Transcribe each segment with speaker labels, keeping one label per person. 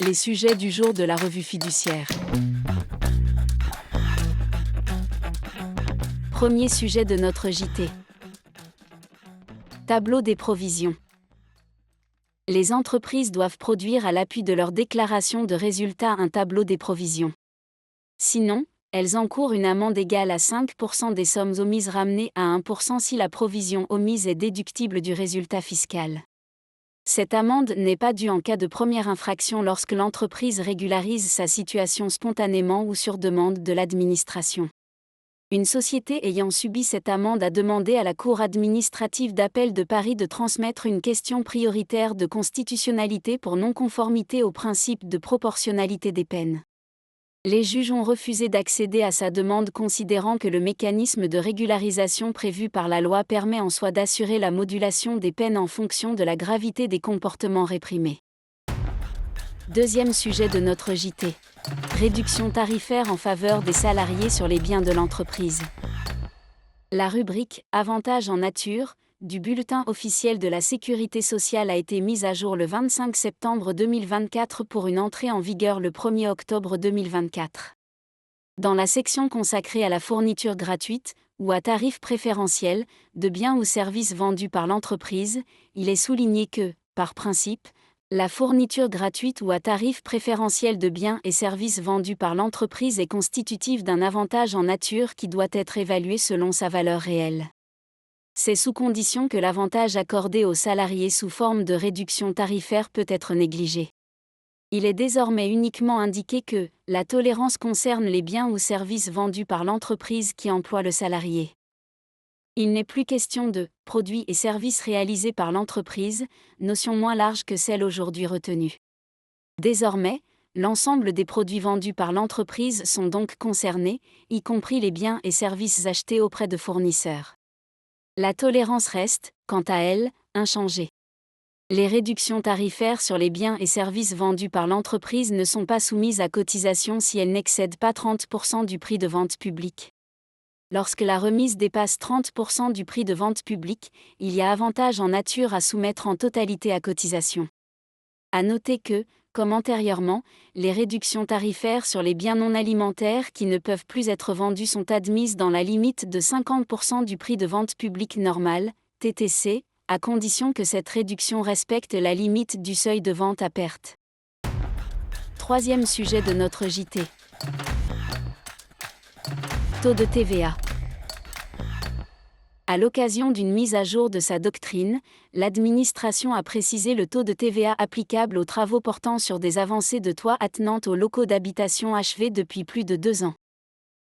Speaker 1: Les sujets du jour de la revue fiduciaire. Premier sujet de notre JT. Tableau des provisions. Les entreprises doivent produire à l'appui de leur déclaration de résultats un tableau des provisions. Sinon, elles encourent une amende égale à 5% des sommes omises ramenées à 1% si la provision omise est déductible du résultat fiscal. Cette amende n'est pas due en cas de première infraction lorsque l'entreprise régularise sa situation spontanément ou sur demande de l'administration. Une société ayant subi cette amende a demandé à la Cour administrative d'appel de Paris de transmettre une question prioritaire de constitutionnalité pour non-conformité au principe de proportionnalité des peines. Les juges ont refusé d'accéder à sa demande considérant que le mécanisme de régularisation prévu par la loi permet en soi d'assurer la modulation des peines en fonction de la gravité des comportements réprimés. Deuxième sujet de notre JT. Réduction tarifaire en faveur des salariés sur les biens de l'entreprise. La rubrique « Avantages en nature » du Bulletin officiel de la Sécurité sociale a été mise à jour le 25 septembre 2024 pour une entrée en vigueur le 1er octobre 2024. Dans la section consacrée à la fourniture gratuite, ou à tarif préférentiel, de biens ou services vendus par l'entreprise, il est souligné que, par principe, la fourniture gratuite ou à tarif préférentiel de biens et services vendus par l'entreprise est constitutive d'un avantage en nature qui doit être évalué selon sa valeur réelle. C'est sous condition que l'avantage accordé aux salariés sous forme de réduction tarifaire peut être négligé. Il est désormais uniquement indiqué que la tolérance concerne les biens ou services vendus par l'entreprise qui emploie le salarié. Il n'est plus question de « produits et services réalisés par l'entreprise », notion moins large que celle aujourd'hui retenue. Désormais, l'ensemble des produits vendus par l'entreprise sont donc concernés, y compris les biens et services achetés auprès de fournisseurs. La tolérance reste, quant à elle, inchangée. Les réductions tarifaires sur les biens et services vendus par l'entreprise ne sont pas soumises à cotisation si elles n'excèdent pas 30% du prix de vente public. Lorsque la remise dépasse 30% du prix de vente public, il y a avantage en nature à soumettre en totalité à cotisation. À noter que, comme antérieurement, les réductions tarifaires sur les biens non alimentaires qui ne peuvent plus être vendus sont admises dans la limite de 50% du prix de vente public normal, TTC, à condition que cette réduction respecte la limite du seuil de vente à perte. Troisième sujet de notre JT. Taux de TVA. À l'occasion d'une mise à jour de sa doctrine, l'administration a précisé le taux de TVA applicable aux travaux portant sur des avancées de toit attenantes aux locaux d'habitation achevés depuis plus de 2 ans.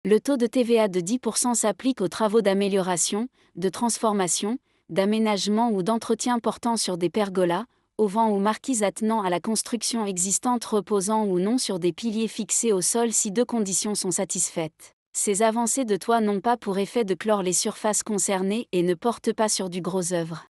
Speaker 1: Le taux de TVA de 10% s'applique aux travaux d'amélioration, de transformation, d'aménagement ou d'entretien portant sur des pergolas, auvents ou marquises attenant à la construction existante reposant ou non sur des piliers fixés au sol si 2 conditions sont satisfaites. Ces avancées de toit n'ont pas pour effet de clore les surfaces concernées et ne portent pas sur du gros œuvre.